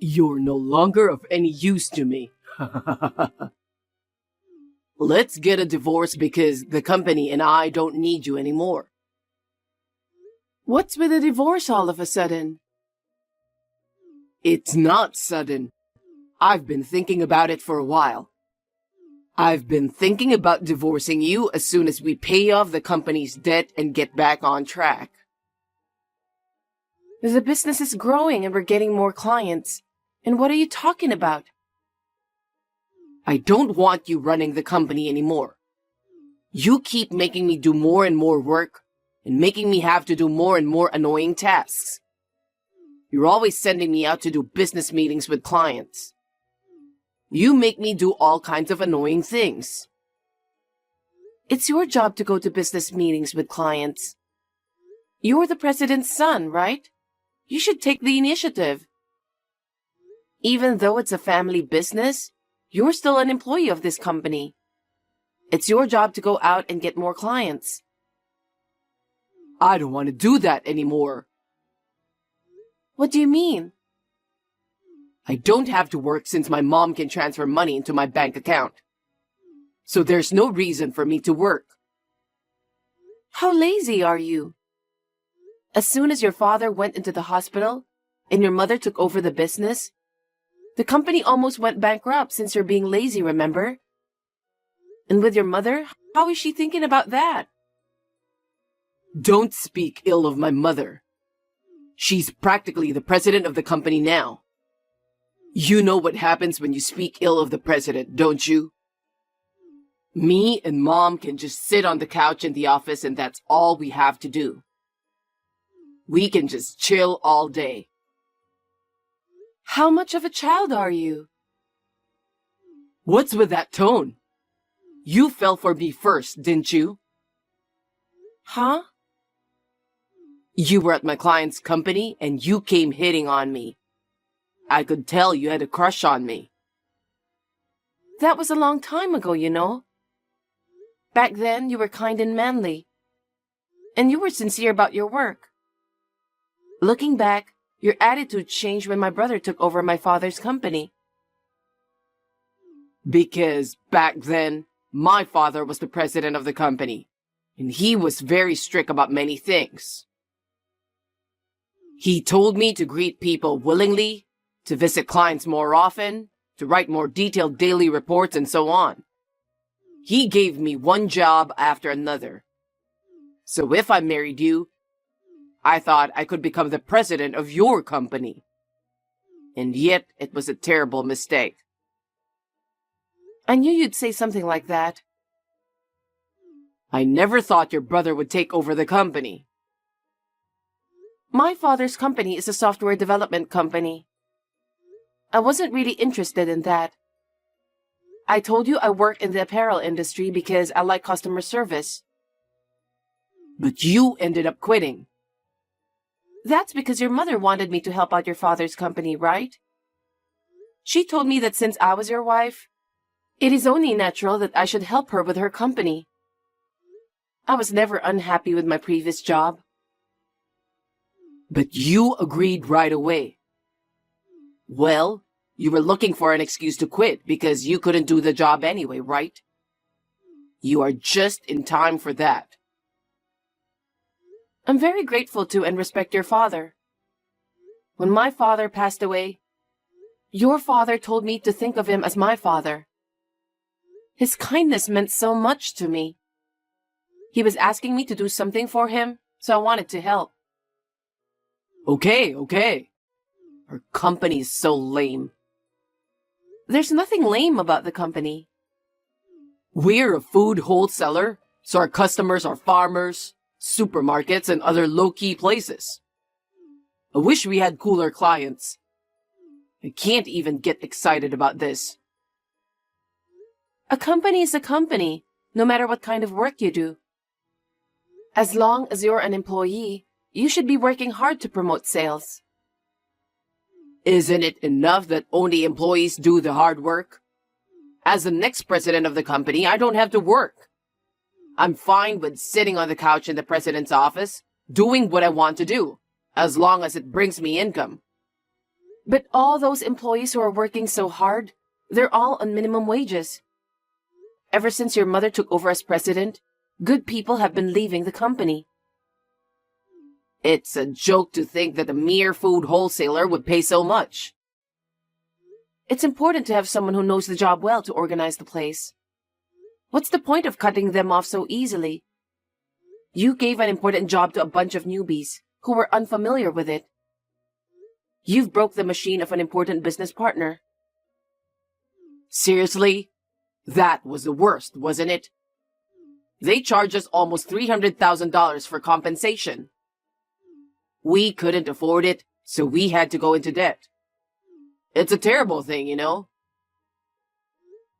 You're no longer of any use to me. Let's get a divorce because the company and I don't need you anymore. What's with a divorce all of a sudden? It's not sudden. I've been thinking about it for a while. I've been thinking about divorcing you as soon as we pay off the company's debt and get back on track. The business is growing and we're getting more clients. And what are you talking about? I don't want you running the company anymore. You keep making me do more and more work and making me have to do more and more annoying tasks. You're always sending me out to do business meetings with clients. You make me do all kinds of annoying things. It's your job to go to business meetings with clients. You're the president's son, right? You should take the initiative. Even though it's a family business, you're still an employee of this company. It's your job to go out and get more clients. I don't want to do that anymore. What do you mean? I don't have to work since my mom can transfer money into my bank account. So there's no reason for me to work. How lazy are you? As soon as your father went into the hospital and your mother took over the business, the company almost went bankrupt since you're being lazy, remember? And with your mother, how is she thinking about that? Don't speak ill of my mother. She's practically the president of the company now. You know what happens when you speak ill of the president, don't you? Me and Mom can just sit on the couch in the office and that's all we have to do. We can just chill all day. How much of a child are you? What's with that tone? You fell for me first, didn't you? Huh? You were at my client's company and you came hitting on me. I could tell you had a crush on me. That was a long time ago, you know. Back then, you were kind and manly. And you were sincere about your work. Looking back, your attitude changed when my brother took over my father's company. Because back then, my father was the president of the company, and he was very strict about many things. He told me to greet people willingly, to visit clients more often, to write more detailed daily reports, and so on. He gave me one job after another. So if I married you, I thought I could become the president of your company. And yet, it was a terrible mistake. I knew you'd say something like that. I never thought your brother would take over the company. My father's company is a software development company. I wasn't really interested in that. I told you I work in the apparel industry because I like customer service. But you ended up quitting. That's because your mother wanted me to help out your father's company, right? She told me that since I was your wife, it is only natural that I should help her with her company. I was never unhappy with my previous job. But you agreed right away. Well, you were looking for an excuse to quit because you couldn't do the job anyway, right? You are just in time for that. I'm very grateful to and respect your father. When my father passed away, your father told me to think of him as my father. His kindness meant so much to me. He was asking me to do something for him, so I wanted to help. Okay. Our company is so lame. There's nothing lame about the company. We're a food wholesaler, so our customers are farmers, supermarkets, and other low-key places. I wish we had cooler clients. I can't even get excited about this. A company is a company, no matter what kind of work you do. As long as you're an employee, you should be working hard to promote sales. Isn't it enough that only employees do the hard work? As the next president of the company, I don't have to work. I'm fine with sitting on the couch in the president's office, doing what I want to do, as long as it brings me income. But all those employees who are working so hard, they're all on minimum wages. Ever since your mother took over as president, good people have been leaving the company. It's a joke to think that a mere food wholesaler would pay so much. It's important to have someone who knows the job well to organize the place. What's the point of cutting them off so easily? You gave an important job to a bunch of newbies who were unfamiliar with it. You've broke the machine of an important business partner. Seriously? That was the worst, wasn't it? They charged us almost $300,000 for compensation. We couldn't afford it, so we had to go into debt. It's a terrible thing, you know?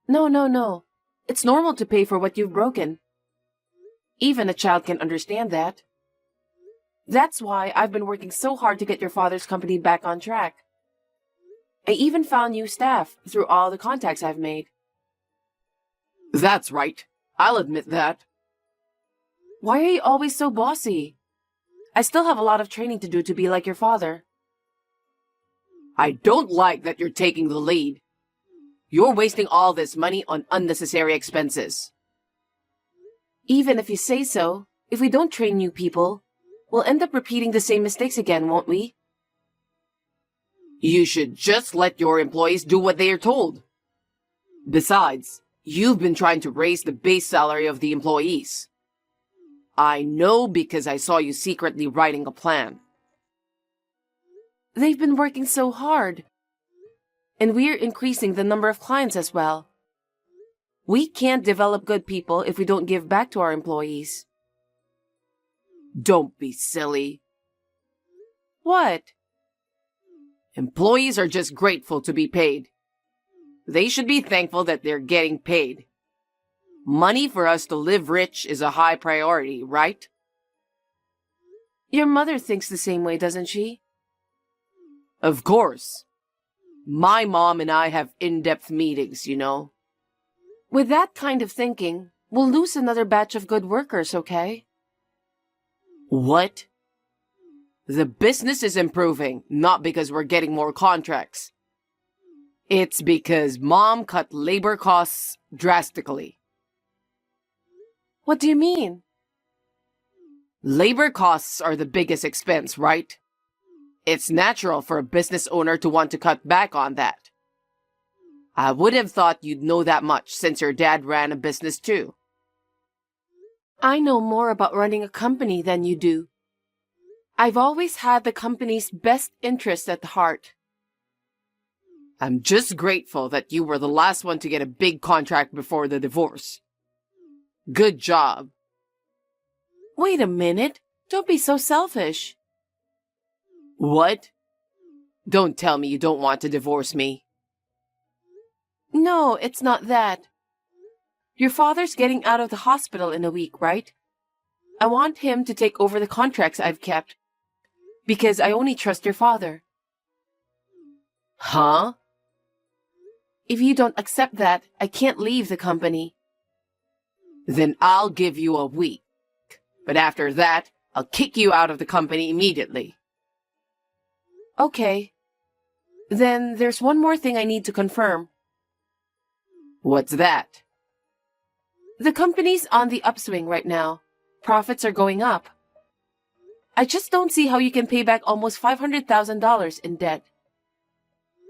No. It's normal to pay for what you've broken. Even a child can understand that. That's why I've been working so hard to get your father's company back on track. I even found new staff through all the contacts I've made. That's right. I'll admit that. Why are you always so bossy? I still have a lot of training to do to be like your father. I don't like that you're taking the lead. You're wasting all this money on unnecessary expenses. Even if you say so, if we don't train new people, we'll end up repeating the same mistakes again, won't we? You should just let your employees do what they are told. Besides, you've been trying to raise the base salary of the employees. I know because I saw you secretly writing a plan. They've been working so hard. And we're increasing the number of clients as well. We can't develop good people if we don't give back to our employees. Don't be silly. What? Employees are just grateful to be paid. They should be thankful that they're getting paid. Money for us to live rich is a high priority, right? Your mother thinks the same way, doesn't she? Of course. My mom and I have in-depth meetings, you know. With that kind of thinking, we'll lose another batch of good workers, okay? What? The business is improving, not because we're getting more contracts. It's because Mom cut labor costs drastically. What do you mean? Labor costs are the biggest expense, right? It's natural for a business owner to want to cut back on that. I would have thought you'd know that much since your dad ran a business too. I know more about running a company than you do. I've always had the company's best interest at heart. I'm just grateful that you were the last one to get a big contract before the divorce. Good job. Wait a minute. Don't be so selfish. What? Don't tell me you don't want to divorce me. No, it's not that. Your father's getting out of the hospital in a week, right? I want him to take over the contracts I've kept. Because I only trust your father. Huh? If you don't accept that, I can't leave the company. Then I'll give you a week. But after that, I'll kick you out of the company immediately. Okay. Then there's one more thing I need to confirm. What's that? The company's on the upswing right now. Profits are going up. I just don't see how you can pay back almost $500,000 in debt.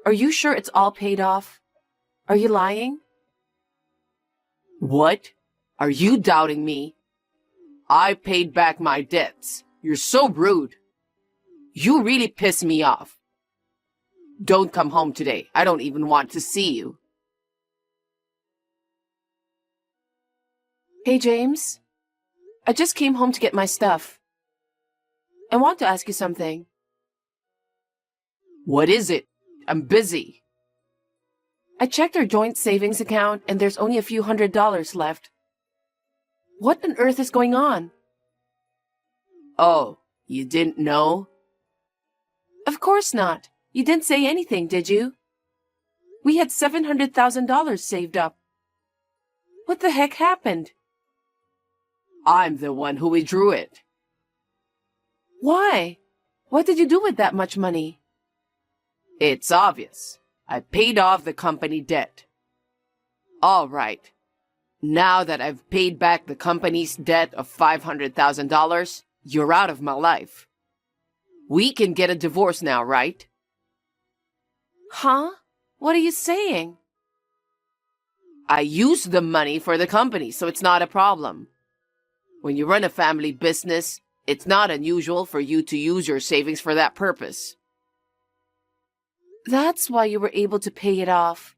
Are you sure it's all paid off? Are you lying? What? Are you doubting me? I paid back my debts. You're so rude. You really piss me off. Don't come home today. I don't even want to see you. Hey, James. I just came home to get my stuff. I want to ask you something. What is it? I'm busy. I checked our joint savings account and there's only a few $100s left. What on earth is going on? Oh, you didn't know? Of course not. You didn't say anything, did you? We had $700,000 saved up. What the heck happened? I'm the one who withdrew it. Why? What did you do with that much money? It's obvious. I paid off the company debt. All right. Now that I've paid back the company's debt of $500,000, you're out of my life. We can get a divorce now, right? Huh? What are you saying? I used the money for the company, so it's not a problem. When you run a family business, it's not unusual for you to use your savings for that purpose. That's why you were able to pay it off.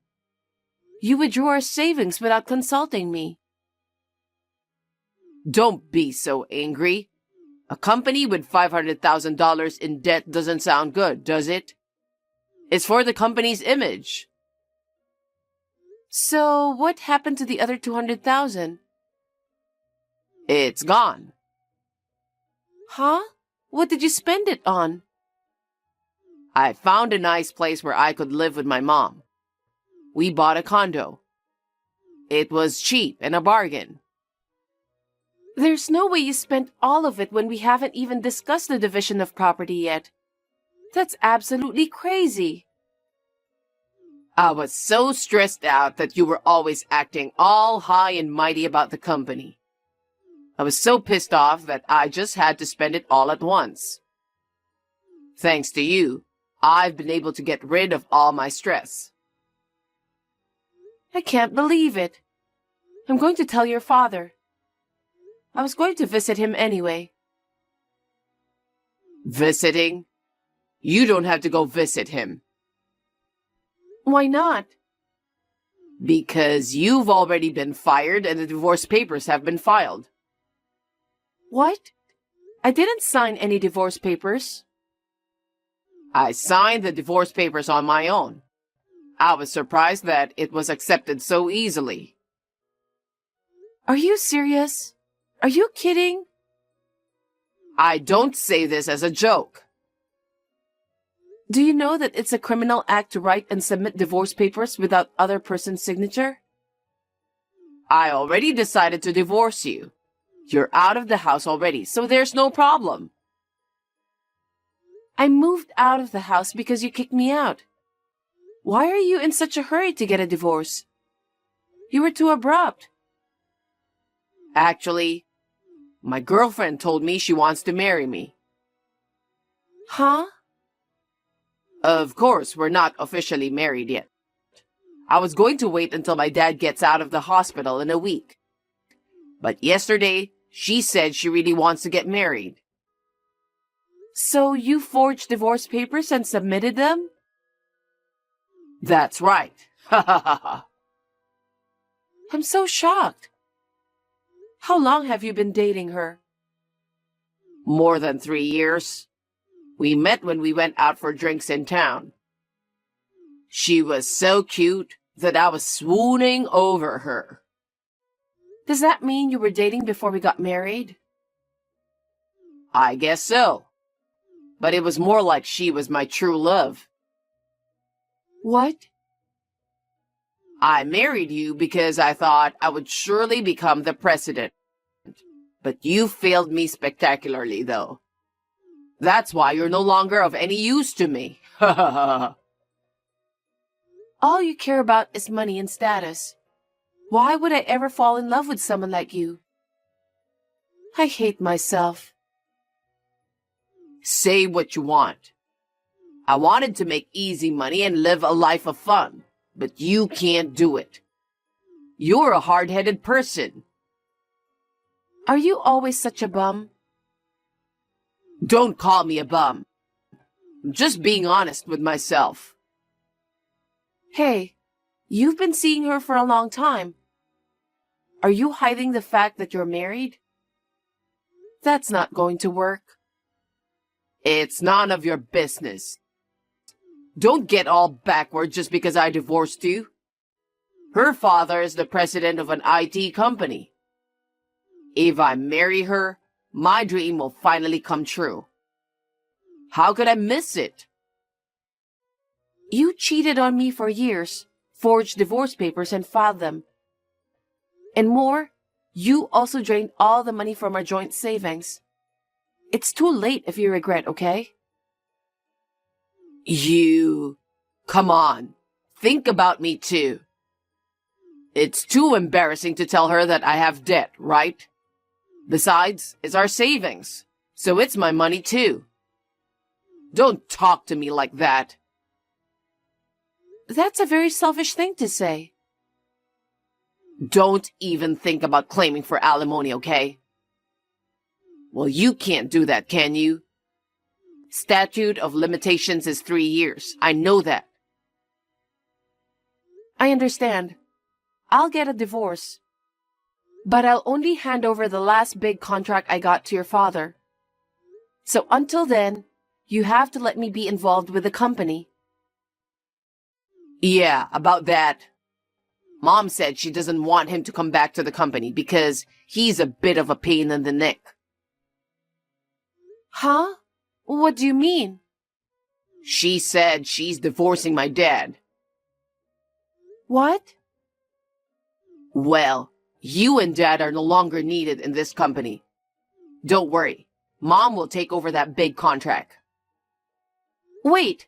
You withdrew our savings without consulting me. Don't be so angry. A company with $500,000 in debt doesn't sound good, does it? It's for the company's image. So, what happened to the other $200,000? It's gone. Huh? What did you spend it on? I found a nice place where I could live with my mom. We bought a condo. It was cheap and a bargain. There's no way you spent all of it when we haven't even discussed the division of property yet. That's absolutely crazy. I was so stressed out that you were always acting all high and mighty about the company. I was so pissed off that I just had to spend it all at once. Thanks to you, I've been able to get rid of all my stress. I can't believe it. I'm going to tell your father. I was going to visit him anyway. Visiting? You don't have to go visit him. Why not? Because you've already been fired and the divorce papers have been filed. What? I didn't sign any divorce papers. I signed the divorce papers on my own. I was surprised that it was accepted so easily. Are you serious? Are you kidding? I don't say this as a joke. Do you know that it's a criminal act to write and submit divorce papers without other person's signature? I already decided to divorce you. You're out of the house already, so there's no problem. I moved out of the house because you kicked me out. Why are you in such a hurry to get a divorce? You were too abrupt. Actually, my girlfriend told me she wants to marry me. Huh? Of course, we're not officially married yet. I was going to wait until my dad gets out of the hospital in a week. But yesterday, she said she really wants to get married. So you forged divorce papers and submitted them? That's right. Ha ha ha ha. I'm so shocked. How long have you been dating her? More than 3 years. We met when we went out for drinks in town. She was so cute that I was swooning over her. Does that mean you were dating before we got married? I guess so. But it was more like she was my true love. What? I married you because I thought I would surely become the president. But you failed me spectacularly, though. That's why you're no longer of any use to me. All you care about is money and status. Why would I ever fall in love with someone like you? I hate myself. Say what you want. I wanted to make easy money and live a life of fun, but you can't do it. You're a hard-headed person. Are you always such a bum? Don't call me a bum. I'm just being honest with myself. Hey, you've been seeing her for a long time. Are you hiding the fact that you're married? That's not going to work. It's none of your business. Don't get all backward just because I divorced you. Her father is the president of an IT company. If I marry her, my dream will finally come true. How could I miss it? You cheated on me for years, forged divorce papers and filed them. And more, you also drained all the money from our joint savings. It's too late if you regret, okay? You Come on, think about me too. It's too embarrassing to tell her that I have debt, right? Besides, it's our savings, so it's my money too. Don't talk to me like that. That's a very selfish thing to say. Don't even think about claiming for alimony, okay? Well, you can't do that, can you? Statute of limitations is 3 years. I know that. I understand. I'll get a divorce. But I'll only hand over the last big contract I got to your father. So until then, you have to let me be involved with the company. Yeah, about that. Mom said she doesn't want him to come back to the company because he's a bit of a pain in the neck. Huh? What do you mean? She said she's divorcing my dad. What? Well, you and Dad are no longer needed in this company. Don't worry. Mom will take over that big contract. Wait,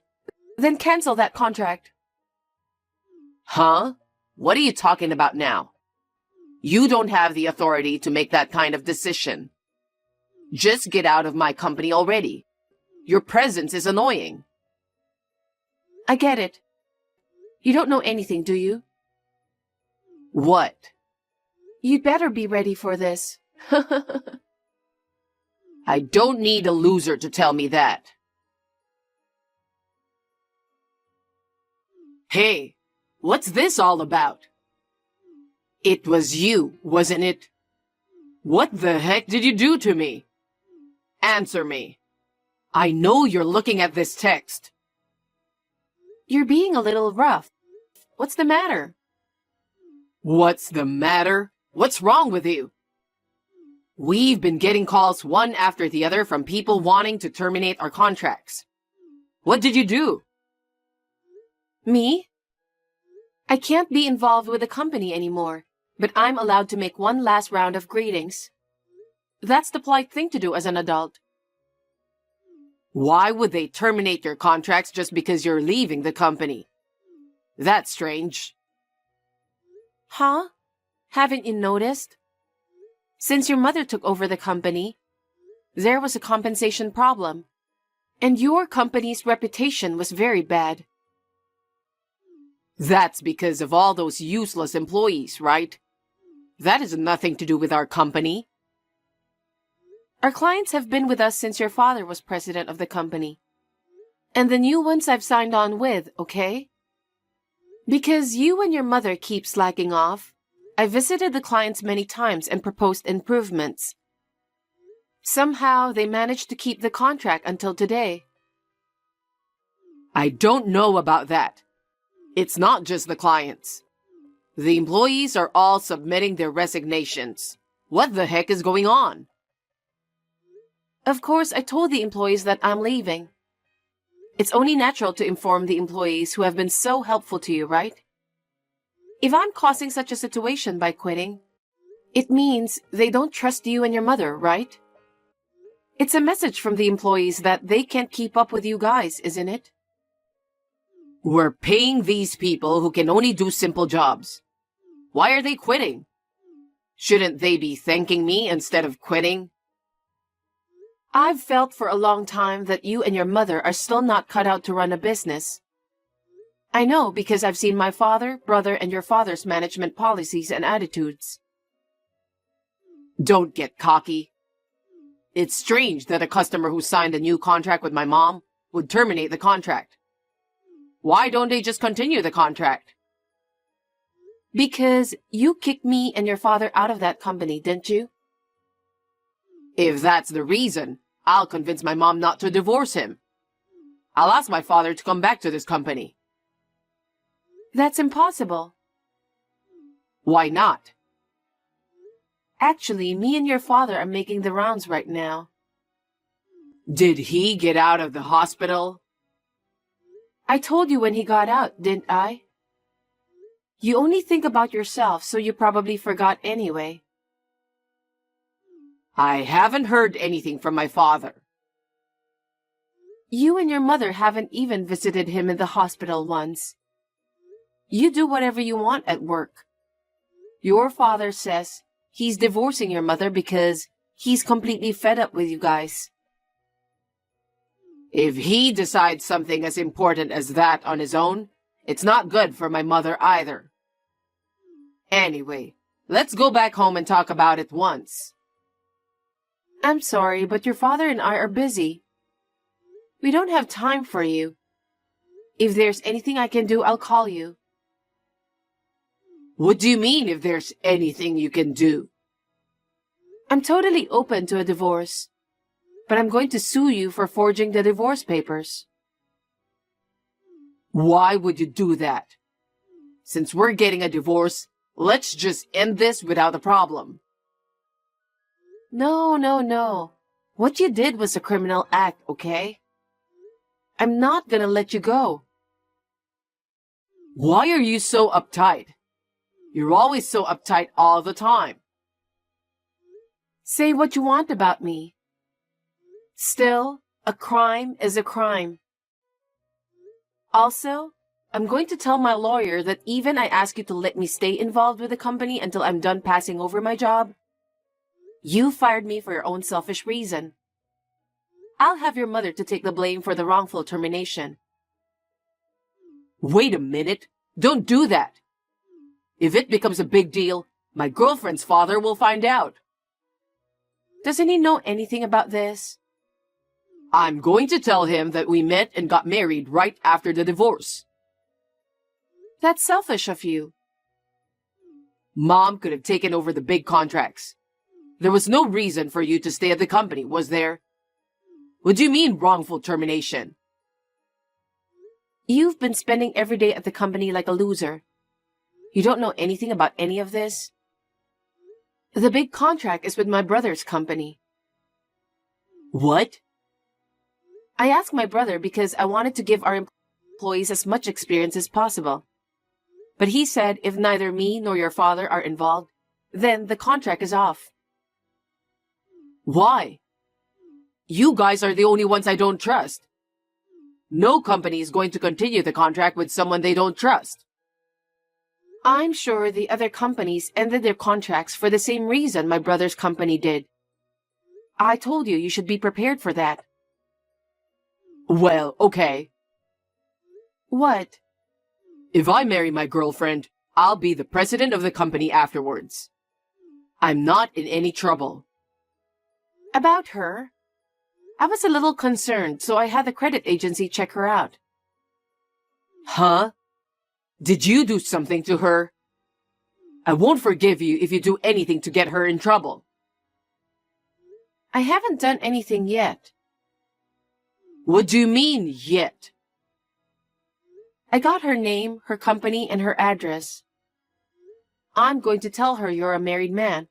then cancel that contract. Huh? What are you talking about now? You don't have the authority to make that kind of decision. Just get out of my company already. Your presence is annoying. I get it. You don't know anything, do you? What? You'd better be ready for this. I don't need a loser to tell me that. Hey, what's this all about? It was you, wasn't it? What the heck did you do to me? Answer me. I know you're looking at this text. You're being a little rough. What's the matter? What's the matter? What's wrong with you? We've been getting calls one after the other from people wanting to terminate our contracts. What did you do? Me? I can't be involved with the company anymore, but I'm allowed to make one last round of greetings. That's the polite thing to do as an adult. Why would they terminate your contracts just because you're leaving the company? That's strange. Huh? Haven't you noticed? Since your mother took over the company, there was a compensation problem, and your company's reputation was very bad. That's because of all those useless employees, right? That has nothing to do with our company. Our clients have been with us since your father was president of the company. And the new ones I've signed on with, okay? Because you and your mother keep slacking off, I visited the clients many times and proposed improvements. Somehow, they managed to keep the contract until today. I don't know about that. It's not just the clients. The employees are all submitting their resignations. What the heck is going on? Of course, I told the employees that I'm leaving. It's only natural to inform the employees who have been so helpful to you, right? If I'm causing such a situation by quitting, it means they don't trust you and your mother, right? It's a message from the employees that they can't keep up with you guys, isn't it? We're paying these people who can only do simple jobs. Why are they quitting? Shouldn't they be thanking me instead of quitting? I've felt for a long time that you and your mother are still not cut out to run a business. I know because I've seen my father, brother, and your father's management policies and attitudes. Don't get cocky. It's strange that a customer who signed a new contract with my mom would terminate the contract. Why don't they just continue the contract? Because you kicked me and your father out of that company, didn't you? If that's the reason, I'll convince my mom not to divorce him. I'll ask my father to come back to this company. That's impossible. Why not? Actually, me and your father are making the rounds right now. Did he get out of the hospital? I told you when he got out, didn't I? You only think about yourself, so you probably forgot anyway. I haven't heard anything from my father. You and your mother haven't even visited him in the hospital once. You do whatever you want at work. Your father says he's divorcing your mother because he's completely fed up with you guys. If he decides something as important as that on his own, it's not good for my mother either. Anyway, let's go back home and talk about it once. I'm sorry, but your father and I are busy. We don't have time for you. If there's anything I can do, I'll call you. What do you mean, if there's anything you can do? I'm totally open to a divorce, but I'm going to sue you for forging the divorce papers. Why would you do that? Since we're getting a divorce, let's just end this without a problem. No. What you did was a criminal act, okay? I'm not gonna let you go. Why are you so uptight? You're always so uptight all the time. Say what you want about me. Still, a crime is a crime. Also, I'm going to tell my lawyer that even I ask you to let me stay involved with the company until I'm done passing over my job, you fired me for your own selfish reason. I'll have your mother to take the blame for the wrongful termination. Wait a minute. Don't do that. If it becomes a big deal, my girlfriend's father will find out. Doesn't he know anything about this? I'm going to tell him that we met and got married right after the divorce. That's selfish of you. Mom could have taken over the big contracts. There was no reason for you to stay at the company, was there? What do you mean, wrongful termination? You've been spending every day at the company like a loser. You don't know anything about any of this? The big contract is with my brother's company. What? I asked my brother because I wanted to give our employees as much experience as possible. But he said if neither me nor your father are involved, then the contract is off. Why? You guys are the only ones I don't trust. No company is going to continue the contract with someone they don't trust. I'm sure the other companies ended their contracts for the same reason my brother's company did. I told you you should be prepared for that. Well, okay. What? If I marry my girlfriend, I'll be the president of the company afterwards. I'm not in any trouble. About her? I was a little concerned, so I had the credit agency check her out. Huh? Did you do something to her? I won't forgive you if you do anything to get her in trouble. I haven't done anything yet. What do you mean, yet? I got her name, her company, and her address. I'm going to tell her you're a married man.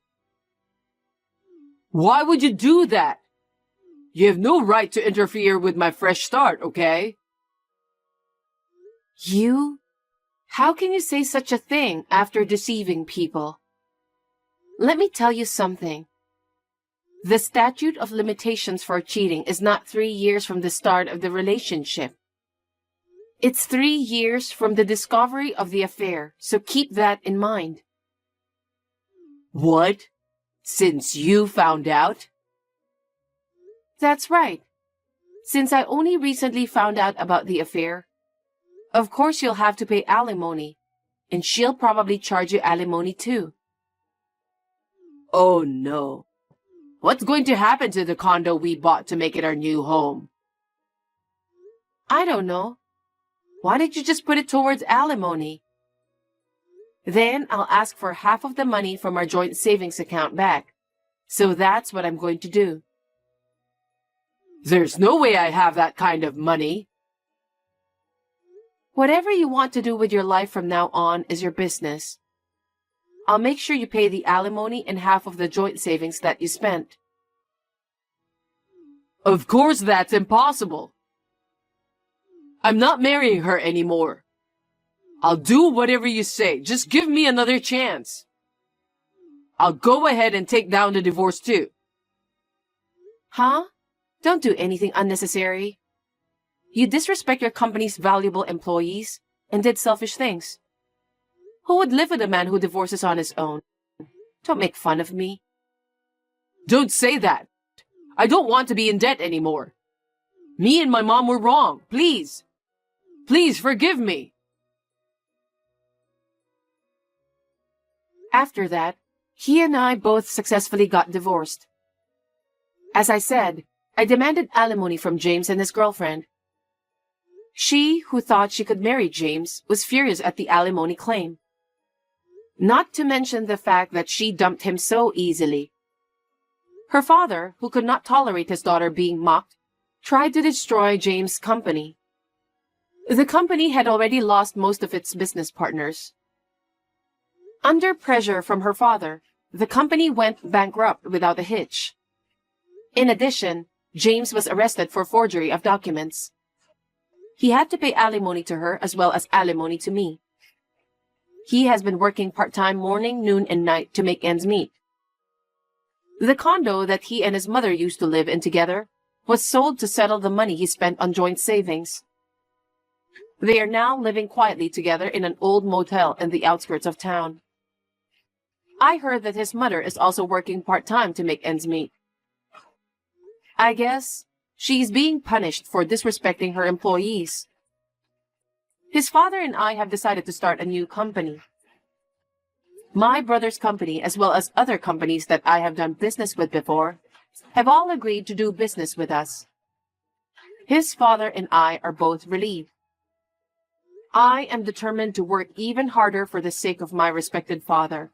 Why would you do that? You have no right to interfere with my fresh start, okay? You? How can you say such a thing after deceiving people? Let me tell you something. The statute of limitations for cheating is not 3 years from the start of the relationship. It's 3 years from the discovery of the affair, so keep that in mind. What? Since you found out? That's right. Since I only recently found out about the affair, of course you'll have to pay alimony, and she'll probably charge you alimony too. Oh no. What's going to happen to the condo we bought to make it our new home? I don't know. Why did you just put it towards alimony? Then I'll ask for half of the money from our joint savings account back. So that's what I'm going to do. There's no way I have that kind of money. Whatever you want to do with your life from now on is your business. I'll make sure you pay the alimony and half of the joint savings that you spent. Of course that's impossible. I'm not marrying her anymore. I'll do whatever you say. Just give me another chance. I'll go ahead and take down the divorce too. Huh? Don't do anything unnecessary. You disrespect your company's valuable employees and did selfish things. Who would live with a man who divorces on his own? Don't make fun of me. Don't say that. I don't want to be in debt anymore. Me and my mom were wrong. Please. Please forgive me. After that, he and I both successfully got divorced. As I said, I demanded alimony from James and his girlfriend. She, who thought she could marry James, was furious at the alimony claim. Not to mention the fact that she dumped him so easily. Her father, who could not tolerate his daughter being mocked, tried to destroy James' company. The company had already lost most of its business partners. Under pressure from her father, the company went bankrupt without a hitch. In addition, James was arrested for forgery of documents. He had to pay alimony to her as well as alimony to me. He has been working part-time morning, noon, and night to make ends meet. The condo that he and his mother used to live in together was sold to settle the money he spent on joint savings. They are now living quietly together in an old motel in the outskirts of town. I heard that his mother is also working part-time to make ends meet. I guess she's being punished for disrespecting her employees. His father and I have decided to start a new company. My brother's company, as well as other companies that I have done business with before, have all agreed to do business with us. His father and I are both relieved. I am determined to work even harder for the sake of my respected father.